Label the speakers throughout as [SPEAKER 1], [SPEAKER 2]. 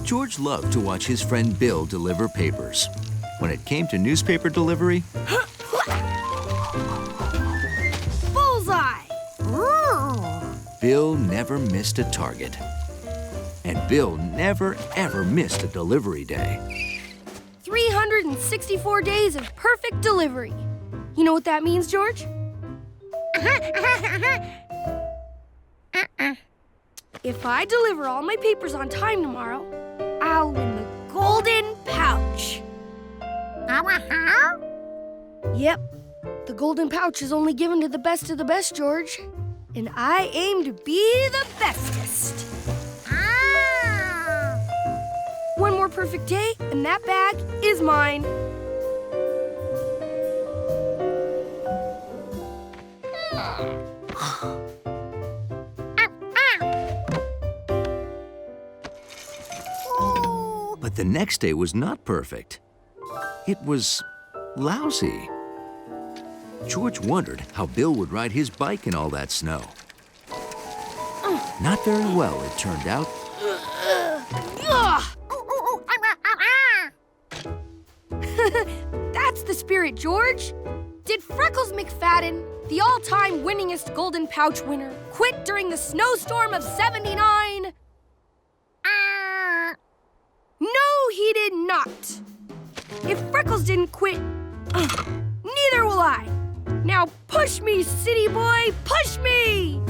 [SPEAKER 1] George loved to watch his friend Bill deliver papers. When it came to newspaper delivery,
[SPEAKER 2] Bullseye!
[SPEAKER 1] Bill never missed a target. And Bill never, ever missed a delivery day.
[SPEAKER 2] 364 days of perfect delivery. You know what that means, George? If I deliver all my papers on time tomorrow, I'll win the golden pouch. Yep, the golden pouch is only given to the best of the best, George. And I aim to be the bestest. One more perfect day, and that bag is mine.
[SPEAKER 1] But the next day was not perfect. It was lousy. George wondered how Bill would ride his bike in all that snow. Not very well, it turned out.
[SPEAKER 2] That's the spirit, George. Did Freckles McFadden, the all-time winningest Golden Pouch winner, quit during the snowstorm of '79? No, he did not. If Freckles didn't quit, neither will I. Now push me, city boy, push me!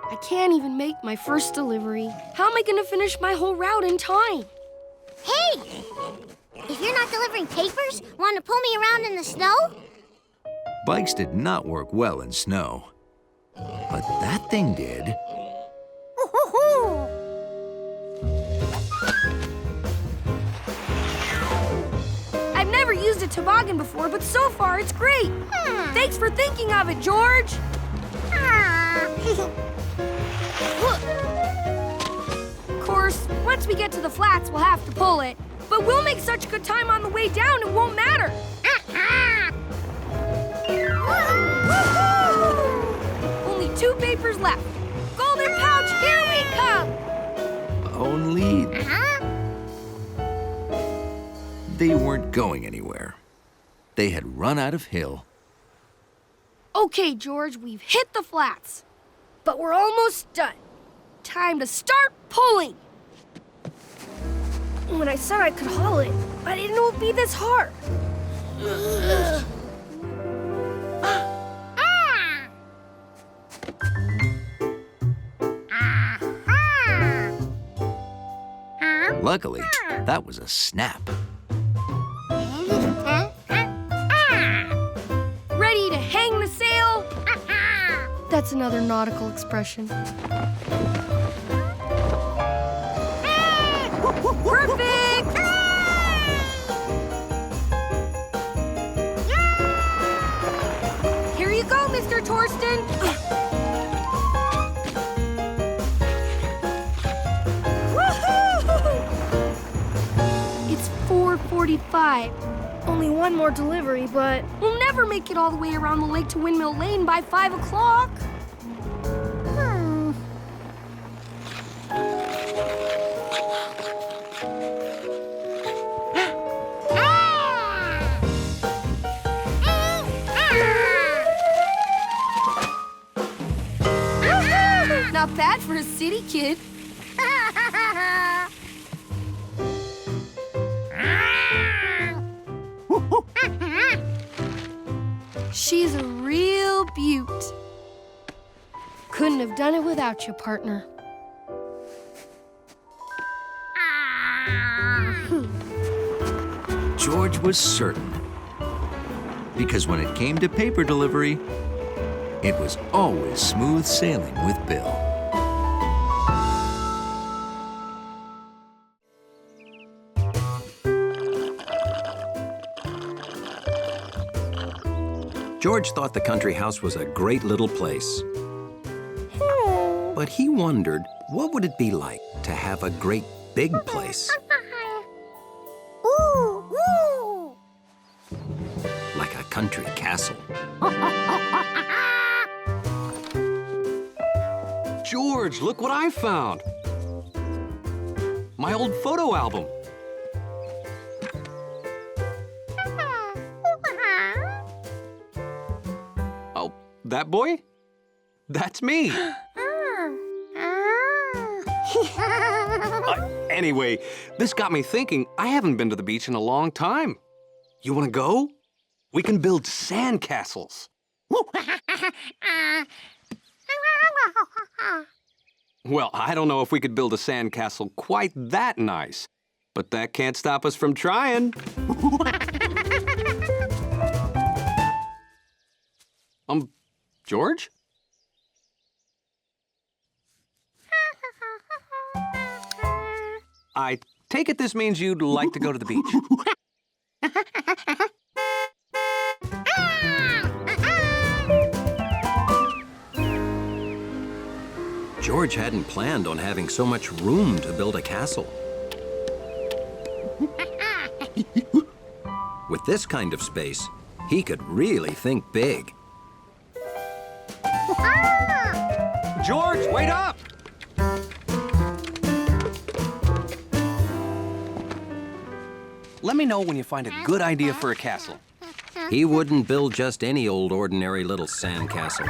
[SPEAKER 2] I can't even make my first delivery. How am I going to finish my whole route in time?
[SPEAKER 3] Hey! If you're not delivering papers, want to pull me around in the snow?
[SPEAKER 1] Bikes did not work well in snow. But that thing did.
[SPEAKER 2] I've never used a toboggan before, but so far it's great. Thanks for thinking of it, George. Of course, once we get to the flats, we'll have to pull it. But we'll make such good time on the way down, it won't matter. Only 2 papers left. Golden pouch, here we come.
[SPEAKER 1] Only they weren't going anywhere. They had run out of hill.
[SPEAKER 2] Okay, George, we've hit the flats. But we're almost done. Time to start pulling. When I said I could haul it, I didn't know it'd be this hard.
[SPEAKER 1] Luckily, that was a snap.
[SPEAKER 2] Ready to hang the sail? That's another nautical expression. Perfect! Here you go, Mr. Torsten. It's 4:45. Only one more delivery, but we'll never make it all the way around the lake to Windmill Lane by 5 o'clock. Not bad for a city kid. She's a real beaut. Couldn't have done it without you, partner.
[SPEAKER 1] George was certain. Because when it came to paper delivery, it was always smooth sailing with Bill. George thought the country house was a great little place. But he wondered, what would it be like to have a great big place?
[SPEAKER 3] Ooh, ooh.
[SPEAKER 1] Like a country castle.
[SPEAKER 4] George, look what I found. My old photo album. Oh, that boy? That's me. Anyway, this got me thinking, I haven't been to the beach in a long time. You want to go? We can build sand castles. Well, I don't know if we could build a sand castle quite that nice, but that can't stop us from trying. George? I take it this means you'd like to go to the beach.
[SPEAKER 1] George hadn't planned on having so much room to build a castle. With this kind of space, he could really think big.
[SPEAKER 4] George, wait up! Let me know when you find a good idea for a castle.
[SPEAKER 1] He wouldn't build just any old ordinary little sand castle.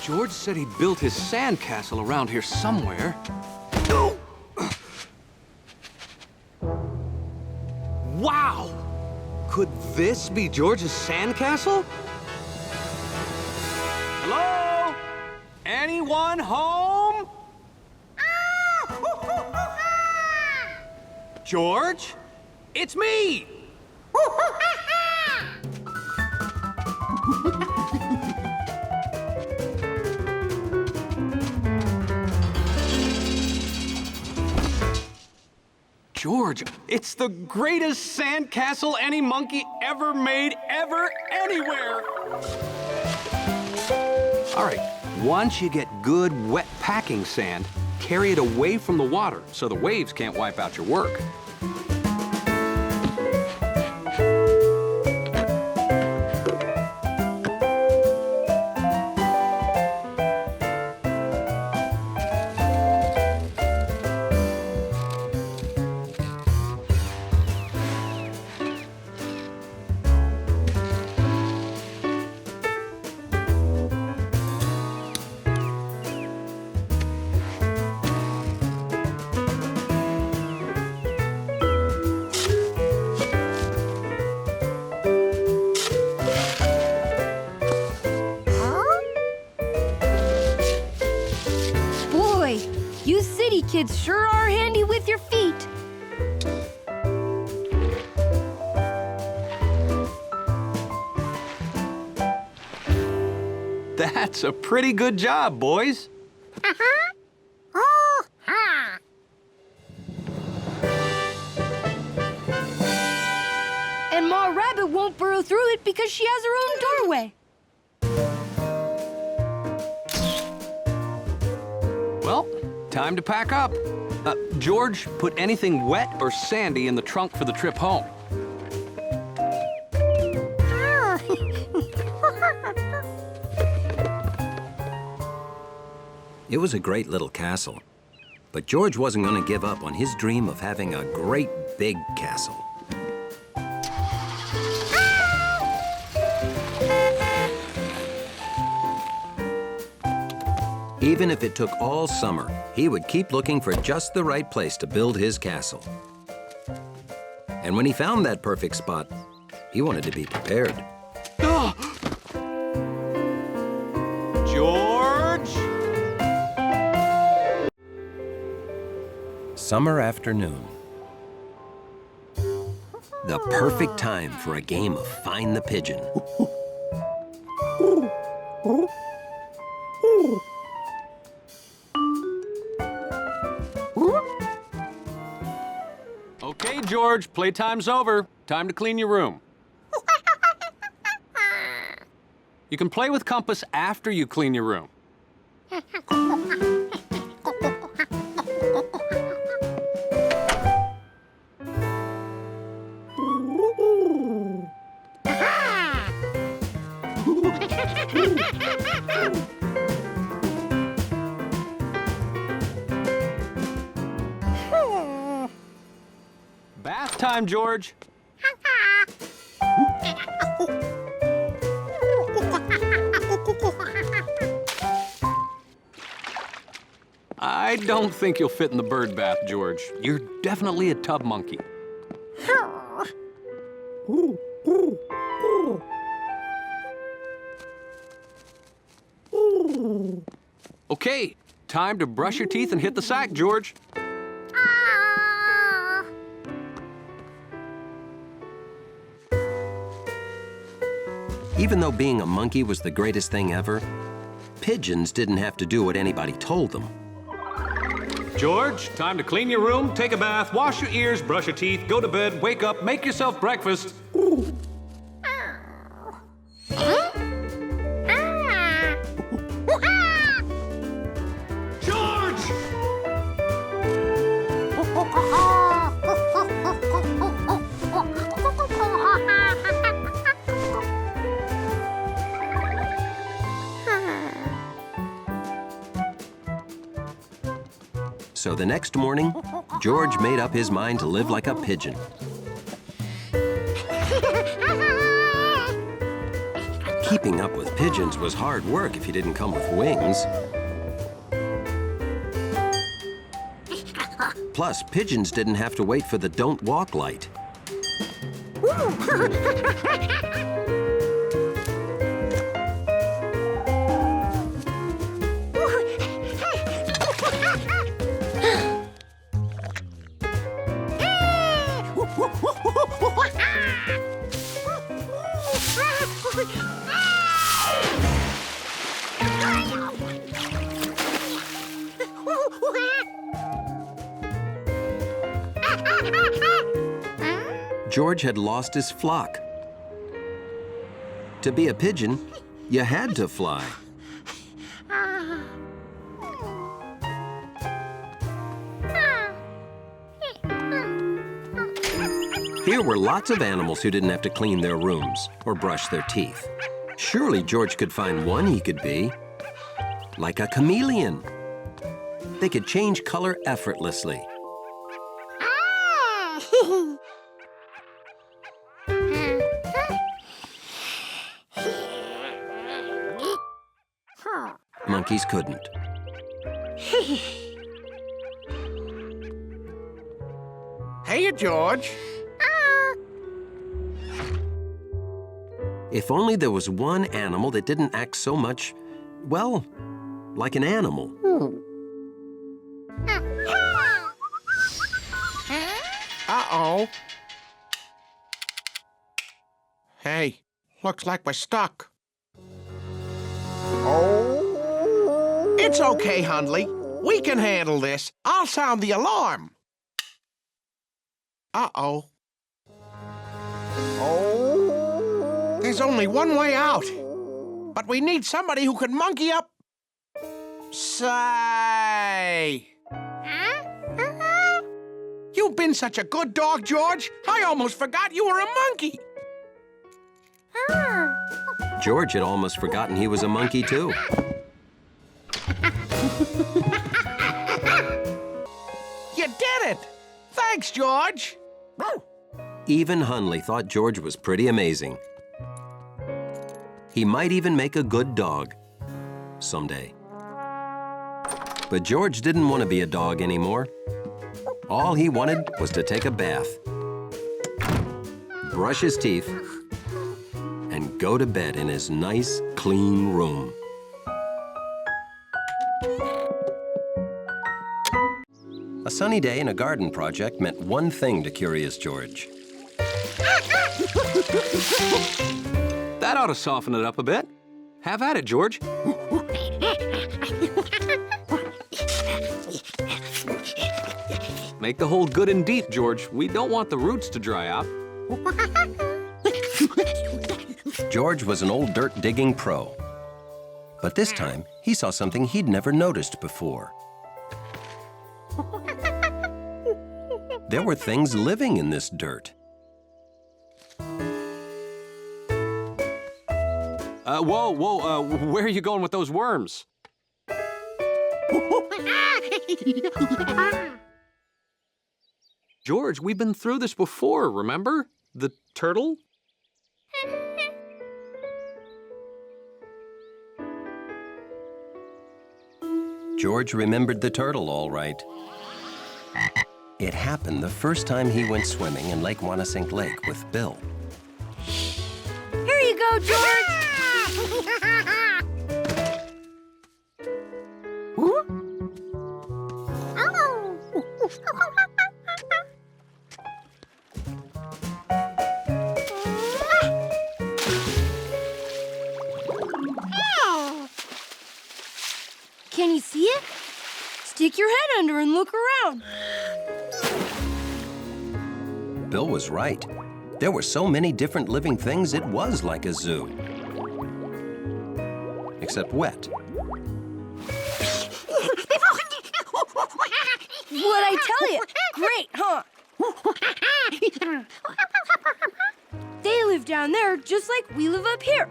[SPEAKER 4] George said he built his sand castle around here somewhere. Wow! Could this be George's sand castle? Hello? Anyone home? George? It's me! George, it's the greatest sand castle any monkey ever made, anywhere! All right, once you get good, wet packing sand, carry it away from the water so the waves can't wipe out your work.
[SPEAKER 2] You city kids sure are handy with your feet.
[SPEAKER 4] That's a pretty good job, boys.
[SPEAKER 3] Oh, ha.
[SPEAKER 2] And Ma Rabbit won't burrow through it because she has her own doorway.
[SPEAKER 4] Well, time to pack up. George, put anything wet or sandy in the trunk for the trip home.
[SPEAKER 1] It was a great little castle, but George wasn't going to give up on his dream of having a great big castle. Even if it took all summer, he would keep looking for just the right place to build his castle. And when he found that perfect spot, he wanted to be prepared.
[SPEAKER 4] George!
[SPEAKER 1] Summer afternoon. The perfect time for a game of Find the Pigeon.
[SPEAKER 4] Okay, George, playtime's over. Time to clean your room. You can play with compass after you clean your room. Bath time, George. I don't think you'll fit in the bird bath, George. You're definitely a tub monkey. Okay, time to brush your teeth and hit the sack, George.
[SPEAKER 1] Even though being a monkey was the greatest thing ever, pigeons didn't have to do what anybody told them.
[SPEAKER 4] George, time to clean your room, take a bath, wash your ears, brush your teeth, go to bed, wake up, make yourself breakfast. George!
[SPEAKER 1] So the next morning, George made up his mind to live like a pigeon. Keeping up with pigeons was hard work if you didn't come with wings. Plus, pigeons didn't have to wait for the don't walk light. George had lost his flock. To be a pigeon, you had to fly. Here were lots of animals who didn't have to clean their rooms or brush their teeth. Surely George could find one he could be. Like a chameleon. They could change color effortlessly. Monkeys couldn't.
[SPEAKER 5] Hey, George.
[SPEAKER 1] If only there was one animal that didn't act so much, well, like an animal.
[SPEAKER 5] Uh-oh. Hey, looks like we're stuck. Oh. It's okay, Hundley. We can handle this. I'll sound the alarm. Uh-oh. Oh. There's only one way out. But we need somebody who can monkey up. Say. You've been such a good dog, George. I almost forgot you were a monkey.
[SPEAKER 1] George had almost forgotten he was a monkey, too.
[SPEAKER 5] You did it! Thanks, George.
[SPEAKER 1] Even Hundley thought George was pretty amazing. He might even make a good dog someday. But George didn't want to be a dog anymore. All he wanted was to take a bath, brush his teeth, and go to bed in his nice, clean room. A sunny day in a garden project meant one thing to Curious George.
[SPEAKER 4] That ought to soften it up a bit. Have at it, George. Make the hole good and deep, George. We don't want the roots to dry out.
[SPEAKER 1] George was an old dirt-digging pro. But this time, he saw something he'd never noticed before. There were things living in this dirt.
[SPEAKER 4] Whoa, where are you going with those worms? George, we've been through this before, remember? The turtle?
[SPEAKER 1] George remembered the turtle all right. It happened the first time he went swimming in Lake Wanasink Lake with Bill.
[SPEAKER 2] Here you go, George! Can you see it? Stick your head under and look around.
[SPEAKER 1] Bill was right. There were so many different living things, it was like a zoo. Except wet.
[SPEAKER 2] What'd I tell you? Great, huh? They live down there just like we live up here.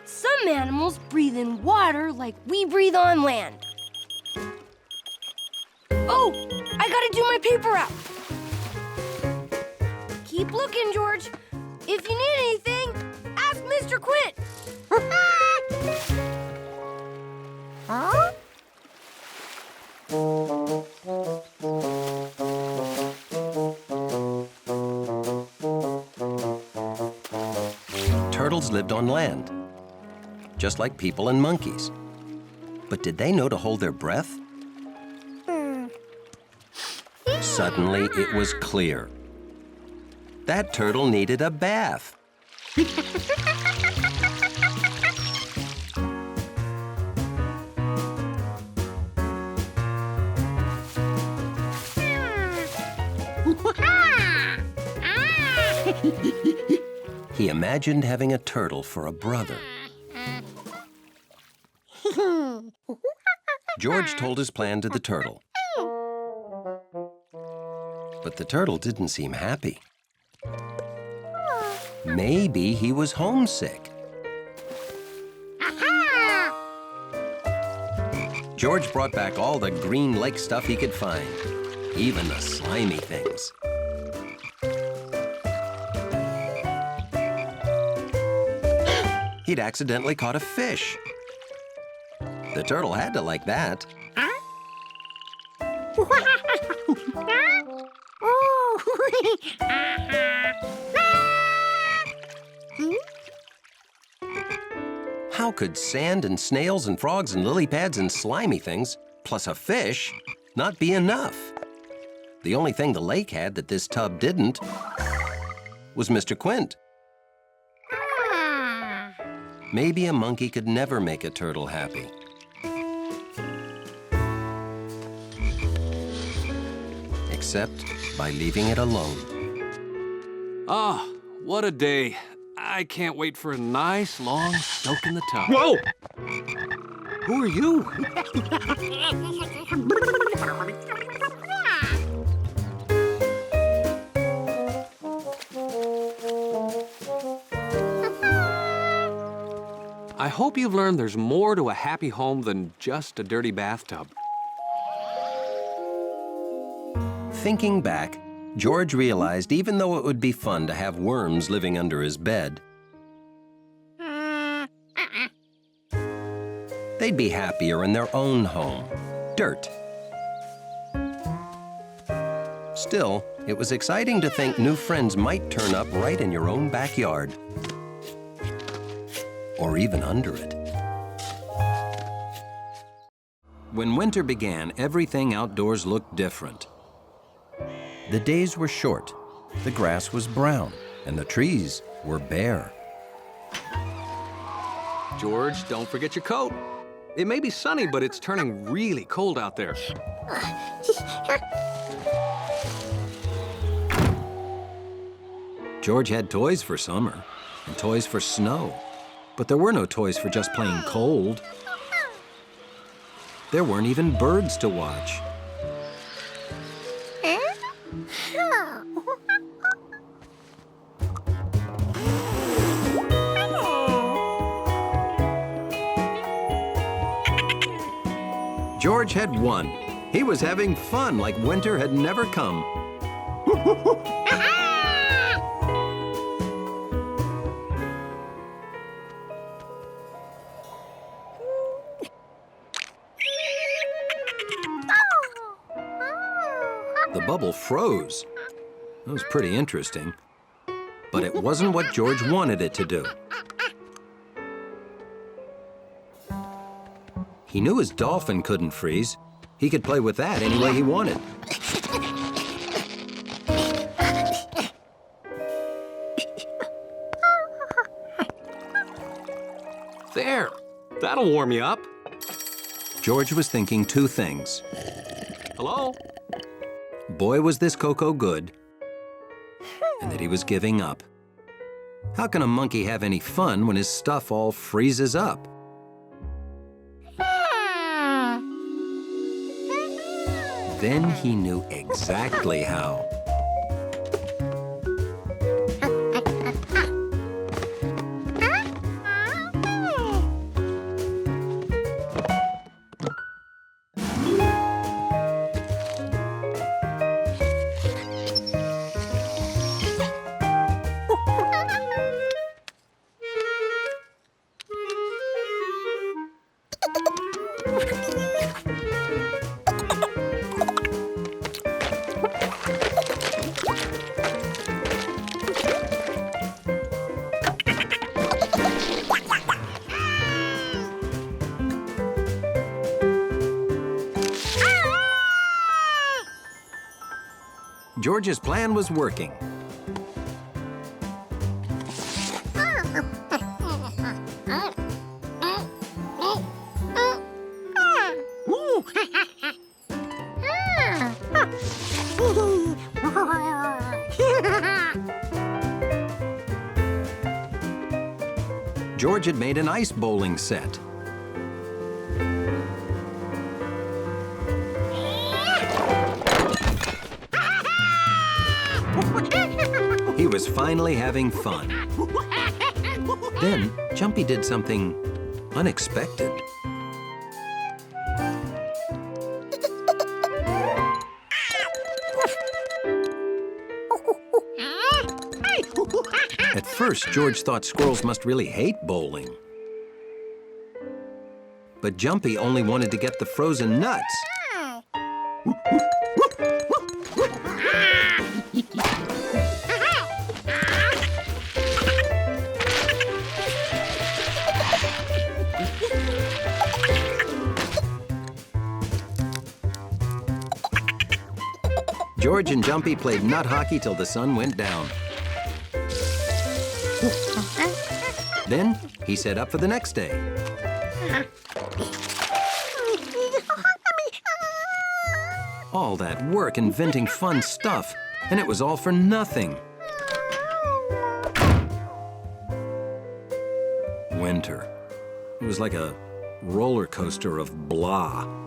[SPEAKER 2] Some animals breathe in water like we breathe on land. Oh, I gotta do my paper route. Keep looking, George. If you need anything, ask Mr. Quint.
[SPEAKER 3] Huh?
[SPEAKER 1] Turtles lived on land, just like people and monkeys. But did they know to hold their breath? Suddenly, it was clear. That turtle needed a bath. He imagined having a turtle for a brother. George told his plan to the turtle. But the turtle didn't seem happy. Maybe he was homesick. George brought back all the green lake stuff he could find, even the slimy things. He'd accidentally caught a fish. The turtle had to like that. How could sand and snails and frogs and lily pads and slimy things, plus a fish, not be enough? The only thing the lake had that this tub didn't was Mr. Quint. Maybe a monkey could never make a turtle happy. Except by leaving it alone.
[SPEAKER 4] Ah, what a day. I can't wait for a nice, long soak in the tub.
[SPEAKER 5] Whoa!
[SPEAKER 4] Who are you? I hope you've learned there's more to a happy home than just a dirty bathtub.
[SPEAKER 1] Thinking back, George realized even though it would be fun to have worms living under his bed, they'd be happier in their own home, dirt. Still, it was exciting to think new friends might turn up right in your own backyard. Or even under it. When winter began, everything outdoors looked different. The days were short, the grass was brown, and the trees were bare.
[SPEAKER 4] George, don't forget your coat. It may be sunny, but it's turning really cold out there.
[SPEAKER 1] George had toys for summer. and toys for snow. But there were no toys for just plain cold. There weren't even birds to watch. George had won. He was having fun like winter had never come. The bubble froze. That was pretty interesting. But it wasn't what George wanted it to do. He knew his dolphin couldn't freeze. He could play with that any way he wanted.
[SPEAKER 4] There, that'll warm you up.
[SPEAKER 1] George was thinking two things.
[SPEAKER 4] Hello?
[SPEAKER 1] Boy, was this cocoa good, and that he was giving up. How can a monkey have any fun when his stuff all freezes up? Then he knew exactly how. George's plan was working. George had made an ice bowling set. He was finally having fun. Then, Jumpy did something unexpected. At first, George thought squirrels must really hate bowling. But Jumpy only wanted to get the frozen nuts. George and Jumpy played nut hockey till the sun went down. Then he set up for the next day. All that work inventing fun stuff, and it was all for nothing. Winter. It was like a roller coaster of blah.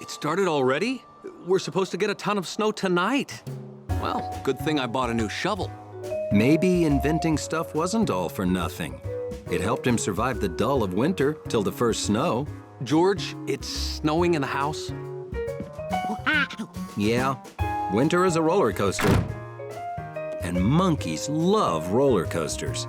[SPEAKER 4] It started already? We're supposed to get a ton of snow tonight. Well, good thing I bought a new shovel.
[SPEAKER 1] Maybe inventing stuff wasn't all for nothing. It helped him survive the dull of winter till the first snow.
[SPEAKER 4] George, it's snowing in the house.
[SPEAKER 1] Yeah, winter is a roller coaster. And monkeys love roller coasters.